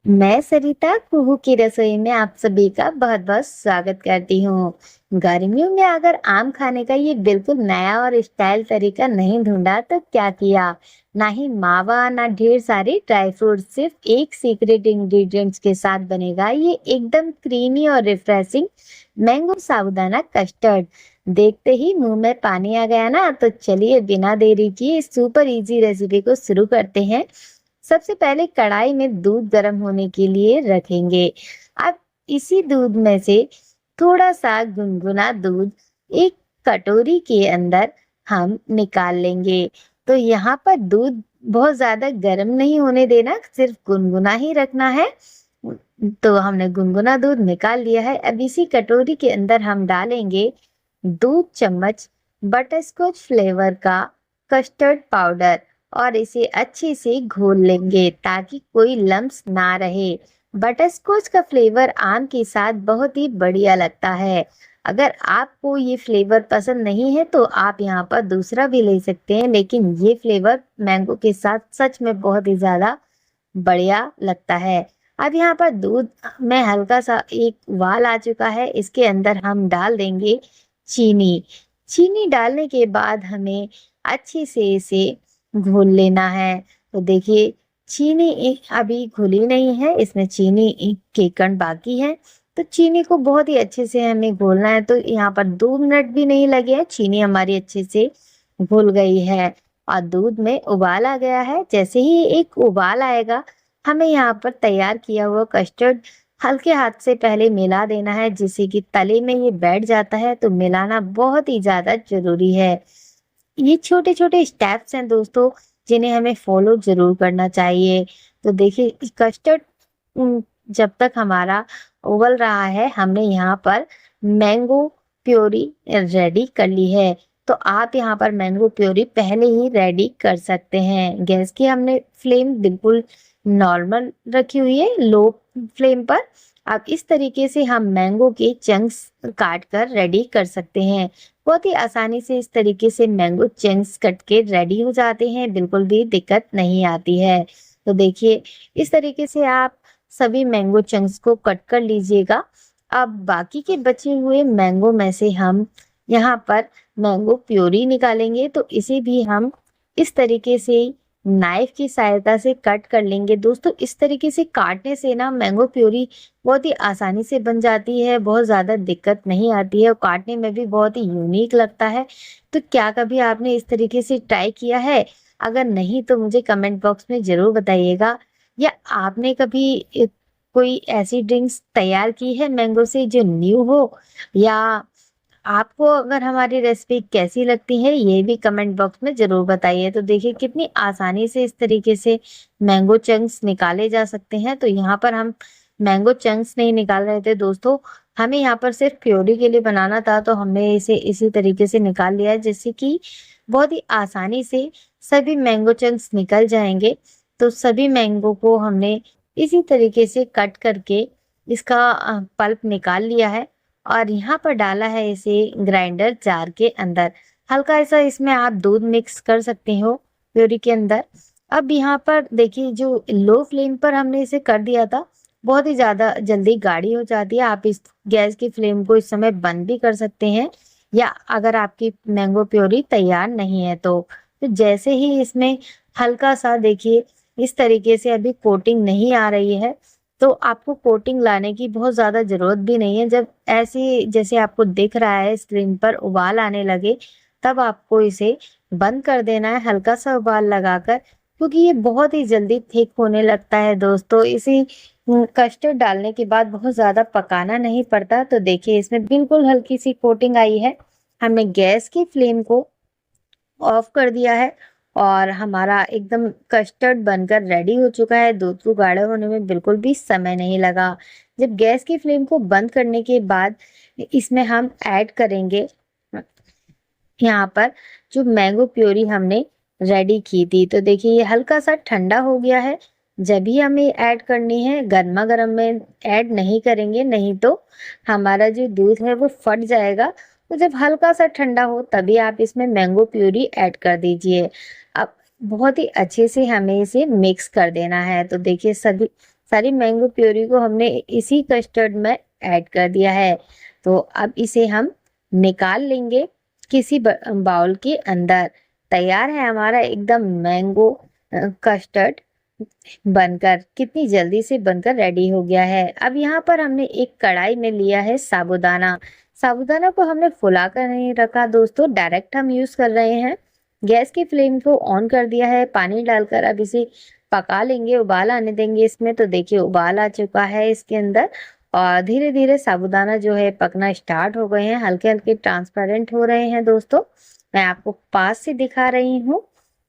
मैं सरिता कुहू की रसोई में आप सभी का बहुत बहुत स्वागत करती हूँ। गर्मियों में अगर आम खाने का ये बिल्कुल नया और स्टाइल तरीका नहीं ढूंढा तो क्या किया। ना ही मावा ना ढेर सारे ड्राई फ्रूट, सिर्फ एक सीक्रेट इंग्रेडिएंट्स के साथ बनेगा ये एकदम क्रीमी और रिफ्रेशिंग मैंगो साबूदाना कस्टर्ड। देखते ही मुंह में पानी आ गया ना, तो चलिए बिना देरी किए इस सुपर इजी रेसिपी को शुरू करते हैं। सबसे पहले कढ़ाई में दूध गर्म होने के लिए रखेंगे। अब इसी दूध में से थोड़ा सा गुनगुना दूध एक कटोरी के अंदर हम निकाल लेंगे। तो यहाँ पर दूध बहुत ज्यादा गर्म नहीं होने देना, सिर्फ गुनगुना ही रखना है। तो हमने गुनगुना दूध निकाल लिया है। अब इसी कटोरी के अंदर हम डालेंगे 2 चम्मच बटरस्कॉच फ्लेवर का कस्टर्ड पाउडर और इसे अच्छे से घोल लेंगे ताकि कोई लम्स ना रहे। बटरस्कॉच का फ्लेवर आम के साथ बहुत ही बढ़िया लगता है। अगर आपको ये फ्लेवर पसंद नहीं है तो आप यहाँ पर दूसरा भी ले सकते हैं, लेकिन ये फ्लेवर मैंगो के साथ सच में बहुत ही ज्यादा बढ़िया लगता है। अब यहाँ पर दूध में हल्का सा एक उबाल आ चुका है, इसके अंदर हम डाल देंगे चीनी। चीनी डालने के बाद हमें अच्छे से इसे घोल लेना है। तो देखिए चीनी अभी घुली नहीं है, इसमें चीनी के कण बाकी है। तो चीनी को बहुत ही अच्छे से हमें घोलना है। तो यहाँ पर 2 मिनट भी नहीं लगे हैं, चीनी हमारी अच्छे से घुल गई है और दूध में उबाल आ गया है। जैसे ही एक उबाल आएगा, हमें यहाँ पर तैयार किया हुआ कस्टर्ड हल्के हाथ से पहले मिला देना है, जिससे कि तले में ये बैठ जाता है। तो मिलाना बहुत ही ज्यादा जरूरी है। ये छोटे छोटे स्टेप्स हैं दोस्तों, जिन्हें हमें फॉलो जरूर करना चाहिए। तो देखिए कस्टर्ड जब तक हमारा उबल रहा है, हमने यहाँ पर मैंगो प्योरी रेडी कर ली है। तो आप यहाँ पर मैंगो प्योरी पहले ही रेडी कर सकते हैं। गैस की हमने फ्लेम बिल्कुल नॉर्मल रखी हुई है, लो फ्लेम पर। अब इस तरीके से हम मैंगो के चंक्स काट कर रेडी कर सकते हैं। बहुत ही आसानी से इस तरीके से मैंगो चंक्स कट के रेडी हो जाते हैं, बिल्कुल भी दिक्कत नहीं आती है। तो देखिए इस तरीके से आप सभी मैंगो चंक्स को कट कर लीजिएगा। अब बाकी के बचे हुए मैंगो में से हम यहाँ पर मैंगो प्योरी निकालेंगे। तो इसे भी हम इस तरीके से नाइफ की सहायता से कट कर लेंगे। दोस्तों इस तरीके से काटने से ना मैंगो प्योरी बहुत ही आसानी से बन जाती है, बहुत ज़्यादा दिक्कत नहीं आती है और काटने में भी बहुत ही यूनिक लगता है। तो क्या कभी आपने इस तरीके से ट्राई किया है? अगर नहीं तो मुझे कमेंट बॉक्स में ज़रूर बताइएगा। या आपने कभी कोई ऐसी ड्रिंक्स तैयार की है मैंगो से जो न्यू हो? या आपको अगर हमारी रेसिपी कैसी लगती है ये भी कमेंट बॉक्स में जरूर बताइए। तो देखिए कितनी आसानी से इस तरीके से मैंगो चंक्स निकाले जा सकते हैं। तो यहाँ पर हम मैंगो चंक्स नहीं निकाल रहे थे दोस्तों, हमें यहाँ पर सिर्फ प्योरी के लिए बनाना था। तो हमने इसे इसी तरीके से निकाल लिया है, जिससे कि बहुत ही आसानी से सभी मैंगो चंक्स निकल जाएंगे। तो सभी मैंगो को हमने इसी तरीके से कट करके इसका पल्प निकाल लिया है और यहाँ पर डाला है इसे ग्राइंडर जार के अंदर। हल्का सा इसमें आप दूध मिक्स कर सकते हो प्योरी के अंदर। अब यहाँ पर देखिए जो लो फ्लेम पर हमने इसे कर दिया था, बहुत ही ज्यादा जल्दी गाढ़ी हो जाती है। आप इस गैस की फ्लेम को इस समय बंद भी कर सकते हैं, या अगर आपकी मैंगो प्योरी तैयार नहीं है तो जैसे ही इसमें हल्का सा देखिए इस तरीके से अभी कोटिंग नहीं आ रही है, तो आपको कोटिंग लाने की बहुत ज़्यादा ज़रूरत भी नहीं है। जब ऐसे जैसे आपको दिख रहा है स्क्रीन पर उबाल आने लगे, तब आपको इसे बंद कर देना है हल्का सा उबाल लगाकर, क्योंकि ये बहुत ही जल्दी थिक होने लगता है दोस्तों। इसी कस्टर्ड डालने के बाद बहुत ज़्यादा पकाना नहीं पड़ता। तो देखिए इसमें बिल्कुल हल्की सी कोटिंग आई है। हमने गैस की फ्लेम को ऑफ कर दिया है और हमारा एकदम कस्टर्ड बनकर रेडी हो चुका है। दूध को गाढ़ा होने में बिल्कुल भी समय नहीं लगा। जब गैस की फ्लेम को बंद करने के बाद इसमें हम ऐड करेंगे यहाँ पर जो मैंगो प्योरी हमने रेडी की थी। तो देखिए ये हल्का सा ठंडा हो गया है। जब भी हमें ऐड करनी है, गर्मा गर्म में ऐड नहीं करेंगे, नहीं तो हमारा जो दूध है वो फट जाएगा। तो जब हल्का सा ठंडा हो तभी आप इसमें मैंगो प्यूरी ऐड कर दीजिए। अब बहुत ही अच्छे से हमें इसे मिक्स कर देना है। तो देखिए सभी सारी मैंगो प्योरी को हमने इसी कस्टर्ड में ऐड कर दिया है। तो अब इसे हम निकाल लेंगे किसी बाउल के अंदर। तैयार है हमारा एकदम मैंगो कस्टर्ड बनकर, कितनी जल्दी से बनकर रेडी हो गया है। अब यहाँ पर हमने एक कढ़ाई में लिया है साबूदाना। साबूदाना को हमने फुला कर नहीं रखा दोस्तों, डायरेक्ट हम यूज कर रहे हैं। गैस की फ्लेम को ऑन कर दिया है, पानी डालकर अब इसे पका लेंगे, उबाल आने देंगे इसमें। तो देखिए उबाल आ चुका है इसके अंदर और धीरे धीरे साबूदाना जो है पकना स्टार्ट हो गए हैं, हल्के हल्के ट्रांसपेरेंट हो रहे हैं दोस्तों। मैं आपको पास से दिखा रही हूँ।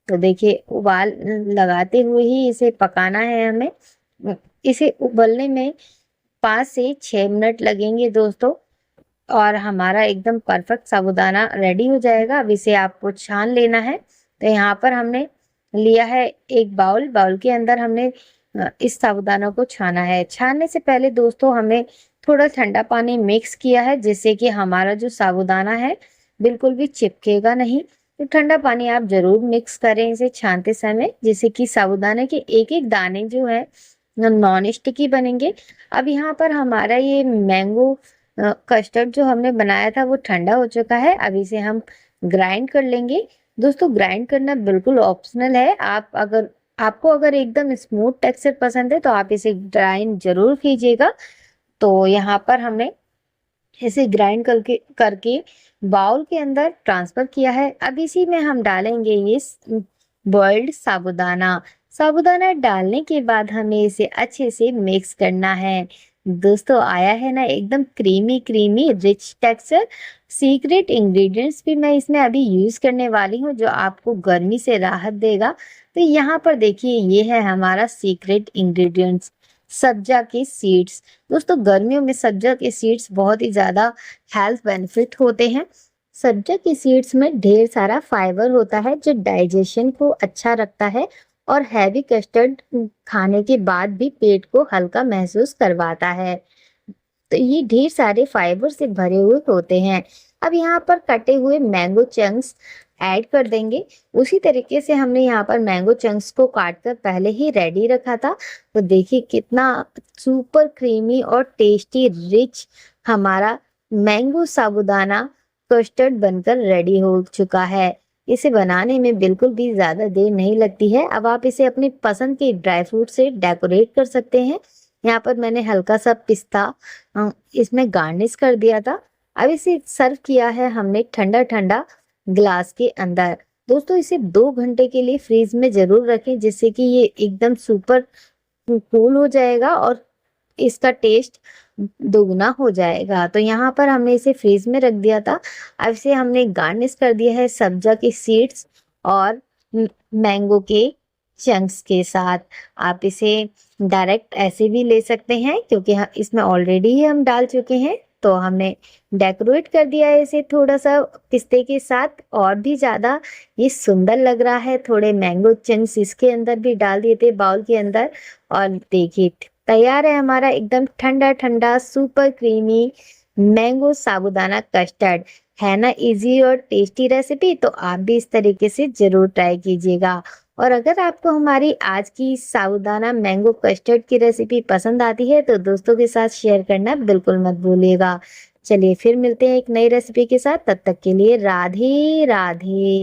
तो देखिए उबाल लगाते हुए ही इसे पकाना है हमें। इसे उबलने में 5 से 6 मिनट लगेंगे दोस्तों और हमारा एकदम परफेक्ट साबूदाना रेडी हो जाएगा। अब इसे आपको छान लेना है। तो यहाँ पर हमने लिया है एक बाउल, बाउल के अंदर हमने इस साबूदाना को छाना है। छानने से पहले दोस्तों हमने थोड़ा ठंडा पानी मिक्स किया है, जिससे कि हमारा जो साबूदाना है बिल्कुल भी चिपकेगा नहीं। तो ठंडा पानी आप जरूर मिक्स करें इसे छानते समय, जिससे कि साबूदाना के एक एक दाने जो है नॉन स्टिकी बनेंगे। अब यहाँ पर हमारा ये मैंगो कस्टर्ड जो हमने बनाया था वो ठंडा हो चुका है। अब इसे हम ग्राइंड कर लेंगे। दोस्तों ग्राइंड करना बिल्कुल ऑप्शनल है। आपको अगर एकदम स्मूथ टेक्सचर पसंद है तो आप इसे ग्राइंड जरूर कीजिएगा। तो यहाँ पर हमने इसे ग्राइंड करके करके बाउल के अंदर ट्रांसफर किया है। अब इसी में हम डालेंगे ये बॉइल्ड साबूदाना। साबूदाना डालने के बाद हमें इसे अच्छे से मिक्स करना है। दोस्तों आया है ना एकदम creamy creamy rich texture. Secret ingredients भी मैं इसमें अभी यूज करने वाली हूँ जो आपको गर्मी से राहत देगा। तो यहाँ पर देखिए ये है हमारा सीक्रेट इंग्रेडिएंट्स, सब्जा के सीड्स। दोस्तों गर्मियों में सब्जा के सीड्स बहुत ही ज्यादा हेल्थ बेनिफिट होते हैं। सब्जा के सीड्स में ढेर सारा फाइबर होता है जो डाइजेशन को अच्छा रखता है और हैवी कस्टर्ड खाने के बाद भी पेट को हल्का महसूस करवाता है। तो ये ढेर सारे फाइबर से भरे हुए होते हैं। अब यहाँ पर कटे हुए मैंगो चंक्स ऐड कर देंगे। उसी तरीके से हमने यहाँ पर मैंगो चंक्स को काट कर पहले ही रेडी रखा था। तो देखिए कितना सुपर क्रीमी और टेस्टी रिच हमारा मैंगो साबूदाना कस्टर्ड बनकर रेडी हो चुका है। इसे बनाने में बिल्कुल भी ज्यादा देर नहीं लगती है। अब आप इसे अपनी पसंद के ड्राई फ्रूट से डेकोरेट कर सकते हैं। यहाँ पर मैंने हल्का सा पिस्ता इसमें गार्निश कर दिया था। अब इसे सर्व किया है हमने ठंडा ठंडा ग्लास के अंदर। दोस्तों इसे 2 घंटे के लिए फ्रीज में जरूर रखें, जिससे कि ये एकदम सुपर कूल हो जाएगा और इसका टेस्ट दोगुना हो जाएगा। तो यहाँ पर हमने इसे फ्रीज में रख दिया था। अब इसे हमने गार्निश कर दिया है सब्जा के सीड्स और मैंगो के चंक्स के साथ। आप इसे डायरेक्ट ऐसे भी ले सकते हैं, क्योंकि इसमें ऑलरेडी ही हम डाल चुके हैं। तो हमने डेकोरेट कर दिया है इसे थोड़ा सा पिस्ते के साथ, और भी ज्यादा ये सुंदर लग रहा है। थोड़े मैंगो चंक्स इसके अंदर भी डाल दिए थे बाउल के अंदर। और देखिए तैयार है हमारा एकदम ठंडा ठंडा सुपर क्रीमी मैंगो साबूदाना कस्टर्ड। है ना इजी और टेस्टी रेसिपी। तो आप भी इस तरीके से जरूर ट्राई कीजिएगा। और अगर आपको हमारी आज की साबूदाना मैंगो कस्टर्ड की रेसिपी पसंद आती है तो दोस्तों के साथ शेयर करना बिल्कुल मत भूलिएगा। चलिए फिर मिलते हैं एक नई रेसिपी के साथ। तब तक के लिए राधे राधे।